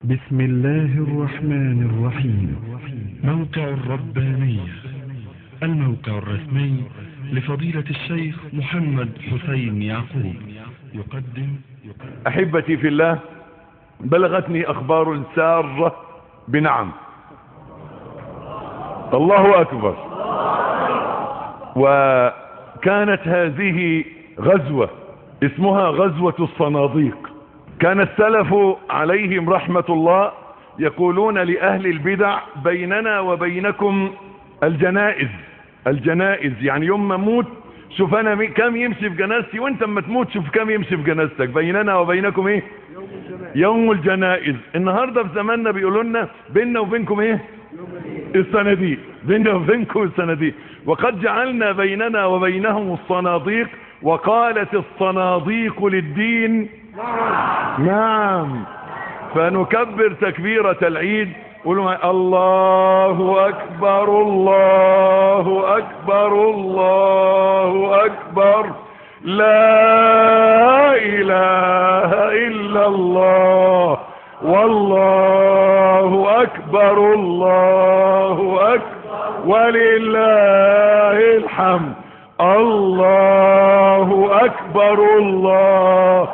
بسم الله الرحمن الرحيم. موقع الربانية، الموقع الرسمي لفضيلة الشيخ محمد حسين يعقوب، يقدم. أحبتي في الله، بلغتني أخبار سارة بنعم. الله أكبر. وكانت هذه غزوة اسمها غزوة الصناديق. كان السلف عليهم رحمة الله يقولون لأهل البدع: بيننا وبينكم الجنائز. الجنائز يعني يوم ما اموت شوف انا كم يمشي في جنازتي، وانت اما تموت شوف كم يمشي في جنازتك. بيننا وبينكم ايه؟ يوم الجنائز. النهارده في زماننا بيقولوا لنا بيننا وبينكم ايه؟ الصناديق. بيننا وبينكم الصناديق. وقد جعلنا بيننا وبينهم الصناديق، وقالت الصناديق للدين نعم. فنكبر تكبيرة العيد، قولوا الله أكبر الله أكبر الله أكبر، لا إله إلا الله والله أكبر الله أكبر ولله الحمد. الله أكبر الله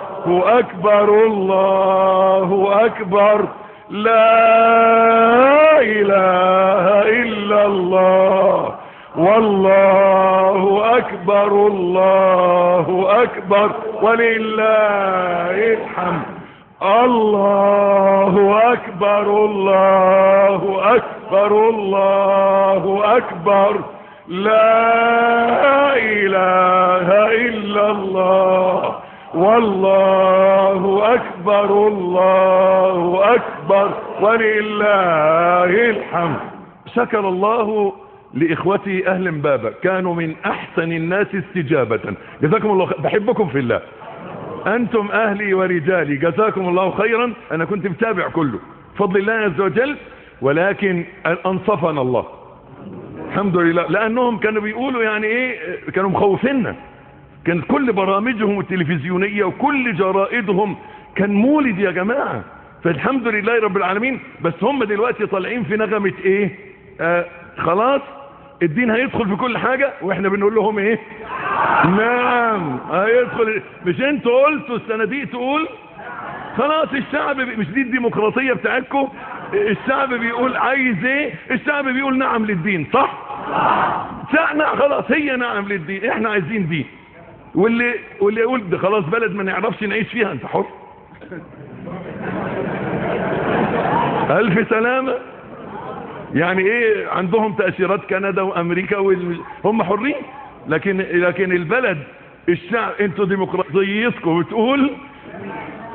أكبر الله أكبر، لا إله إلا الله والله أكبر الله أكبر ولله الحمد. الله أكبر الله أكبر الله أكبر، لا إله إلا الله والله أكبر الله أكبر ولله الحمد. شكر الله لإخوتي أهل امبابة، كانوا من أحسن الناس استجابة. جزاكم الله خير. بحبكم في الله، أنتم أهلي ورجالي، جزاكم الله خيرا. أنا كنت متابع كله بفضل الله عز وجل، ولكن أنصفنا الله الحمد لله، لأنهم كانوا بيقولوا يعني إيه، كانوا مخوفيننا. كانت كل برامجهم التلفزيونية وكل جرائدهم كان مولد يا جماعة. فالحمد لله رب العالمين. بس هم دلوقتي طالعين في نغمة ايه؟ خلاص الدين هيدخل في كل حاجة، واحنا بنقول لهم ايه؟ نعم هيدخل. مش انتوا قلتوا الصناديق تقول خلاص؟ الشعب مش دي الديمقراطية بتاعتكم؟ الشعب بيقول عايز ايه؟ الشعب بيقول نعم للدين، صح؟ نعم خلاص، هي نعم للدين، احنا عايزين دين. واللي يقول ده خلاص بلد ما نعرفش نعيش فيها، انت حر. الف سلامة. يعني ايه عندهم تأشيرات كندا وامريكا هم حرين، لكن البلد الشعب، انتوا ديمقراطيتكم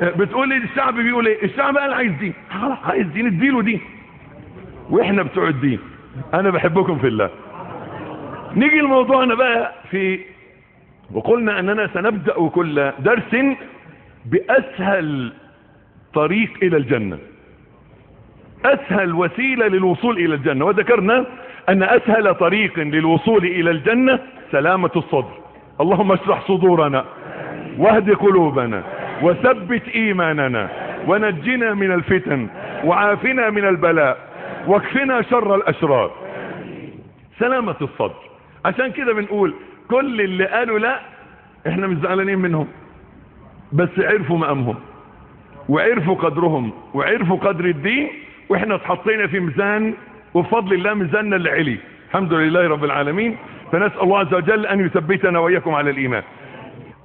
بتقول الشعب بيقول ايه؟ الشعب قال عايز دين، خلاص عايز دين اديله دين، واحنا بتوع الدين. انا بحبكم في الله. نيجي لموضوعنا بقى. وقلنا اننا سنبدأ كل درس باسهل طريق الى الجنة، اسهل وسيلة للوصول الى الجنة. وذكرنا ان اسهل طريق للوصول الى الجنة سلامة الصدر. اللهم اشرح صدورنا واهد قلوبنا وثبت ايماننا ونجنا من الفتن وعافنا من البلاء واكفنا شر الاشرار. سلامة الصدر. عشان كده بنقول كل اللي قالوا لا احنا مش زعلانين منهم، بس عرفوا مقامهم وعرفوا قدرهم وعرفوا قدر الدين، واحنا اتحطينا في ميزان، وبفضل الله ميزاننا اللي علي الحمد لله رب العالمين. فنسأل الله عز وجل ان يثبتنا واياكم على الايمان.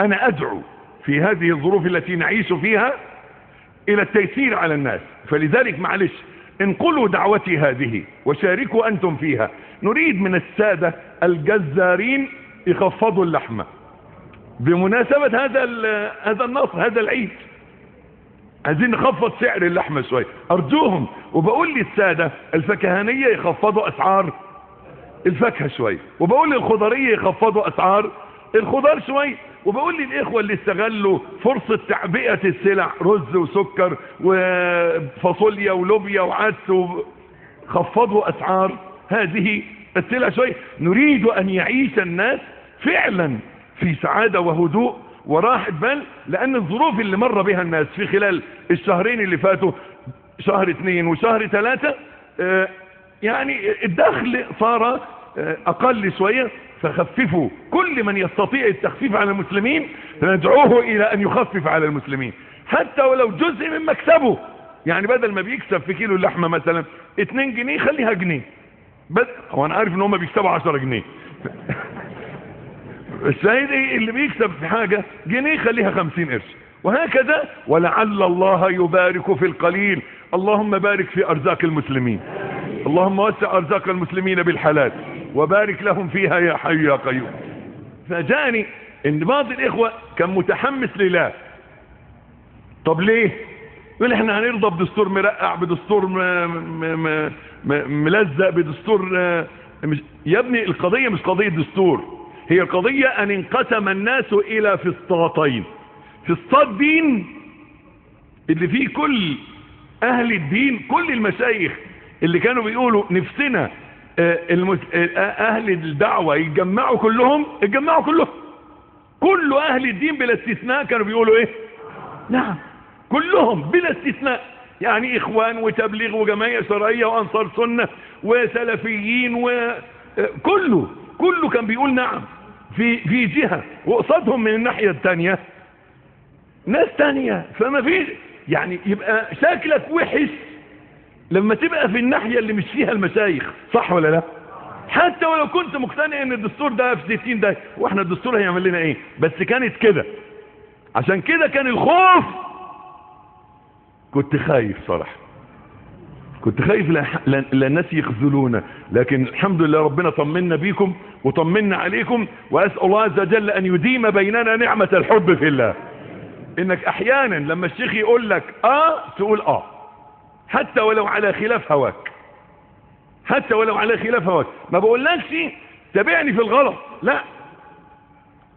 انا ادعو في هذه الظروف التي نعيش فيها الى التيسير على الناس، فلذلك معلش انقلوا دعوتي هذه وشاركوا انتم فيها. نريد من السادة الجزارين يخفضوا اللحمة بمناسبة هذا النصر، هذا العيد. عايزين نخفض سعر اللحمة شوية ارجوهم. وبقول للسادة الفكهانية يخفضوا اسعار الفاكهة شوية، وبقول للخضرية يخفضوا اسعار الخضار شوية، وبقول للاخوة اللي استغلوا فرصة تعبئة السلع، رز وسكر وفاصوليا ولوبيا وعدس، خفضوا اسعار هذه السلع شوية. نريد ان يعيش الناس فعلا في سعادة وهدوء وراحة بال، لان الظروف اللي مر بها الناس في خلال الشهرين اللي فاتوا شهر 2 وشهر 3 يعني الدخل صار اقل شوية، فخففوا كل من يستطيع التخفيف على المسلمين فندعوه الى ان يخفف على المسلمين حتى ولو جزء من مكسبه. يعني بدل ما بيكسب في كيلو اللحمة مثلا 2 جنيه خليها جنيه، بس هو انا عارف ان هم بيكسبوا 10 جنيه الشاهد اللي بيكسب في حاجة جنيه خليها 50 قرش، وهكذا. ولعل الله يبارك في القليل. اللهم بارك في ارزاق المسلمين، اللهم وسع ارزاق المسلمين بالحلال وبارك لهم فيها يا حي يا قيوم. فجاني ان بعض الاخوة كان متحمس لله. طب ليه؟ يقول احنا هنرضى بدستور مرقع، بدستور ملزق، بدستور يا ابني القضية مش قضية دستور، هي قضية ان انقسم الناس الى فسطاطين. فسطاط دين اللي فيه كل اهل الدين، كل المشايخ اللي كانوا بيقولوا نفسنا اهل الدعوة يتجمعوا كلهم، اتجمعوا كلهم. كل اهل الدين بلا استثناء كانوا بيقولوا ايه؟ نعم كلهم بلا استثناء. يعني اخوان وتبليغ وجمعية شرعية وانصار سنة وسلفيين كله كان بيقول نعم في جهة، وقصادهم من الناحية التانية ناس تانية. فما فيش يعني يبقى شكلك وحش لما تبقى في الناحية اللي مش فيها المشايخ، صح ولا لا؟ حتى ولو كنت مقتنع ان الدستور ده في 60 ده، واحنا الدستور هيعمل لنا ايه؟ بس كانت كده. عشان كده كان الخوف، كنت خايف صراحة، كنت خايف لأن الناس يخذلونا، لكن الحمد لله ربنا طمنا بيكم وطمنا عليكم. وأسأل الله عز وجل أن يديم بيننا نعمة الحب في الله. إنك أحيانا لما الشيخ يقول لك تقول حتى ولو على خلاف هواك، حتى ولو على خلاف هواك. ما بقولكش تابعني في الغلط، لا،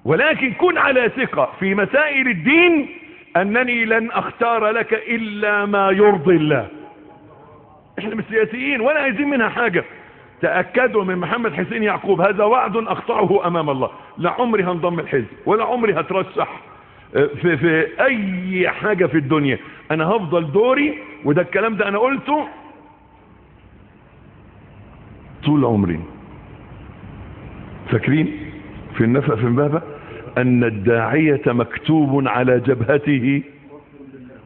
ولكن كن على ثقة في مسائل الدين أنني لن أختار لك إلا ما يرضي الله. احنا مش سياسيين ولا عايزين منها حاجة. تأكدوا من محمد حسين يعقوب، هذا وعد أقطعه أمام الله. لا عمري هنضم الحزب ولا عمري هترشح في أي حاجة في الدنيا. أنا هفضل دوري، وده الكلام ده أنا قلته طول عمري. فاكرين في النفق في امبابة أن الداعية مكتوب على جبهته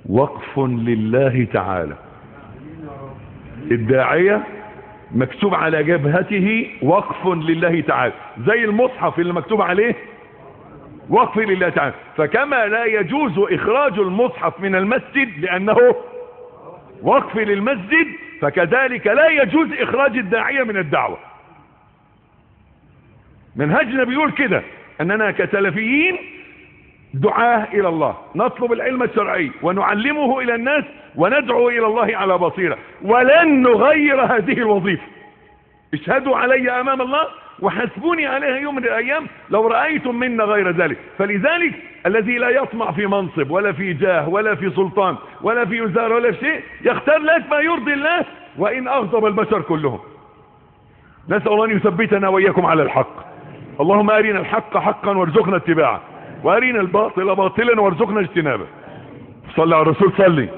وقف لله تعالى. الداعية مكتوب على جبهته وقف لله تعالى، زي المصحف اللي مكتوب عليه وقف لله تعالى. فكما لا يجوز إخراج المصحف من المسجد لأنه وقف للمسجد، فكذلك لا يجوز إخراج الداعية من الدعوة. منهجنا بيقول كده، أننا كسلفيين دعاة إلى الله، نطلب العلم الشرعي ونعلمه إلى الناس وندعو إلى الله على بصيرة، ولن نغير هذه الوظيفة. اشهدوا علي أمام الله وحسبوني عليها يوم من الأيام لو رأيتم منا غير ذلك. فلذلك الذي لا يطمع في منصب ولا في جاه ولا في سلطان ولا في وزارة ولا في شيء يختار لك ما يرضي الله وإن أغضب البشر كلهم. نسأل الله أن يثبتنا وإياكم على الحق. اللهم أرنا الحق حقا وارزقنا اتباعه، وأرنا الباطل باطلا وارزقنا اجتنابه. صلى على الرسول، صلي،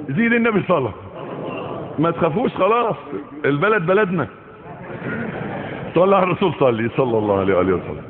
زيد النبي صلى. ما تخافوش خلاص، البلد بلدنا. صلى على الرسول، صلي، صلى الله عليه وسلم.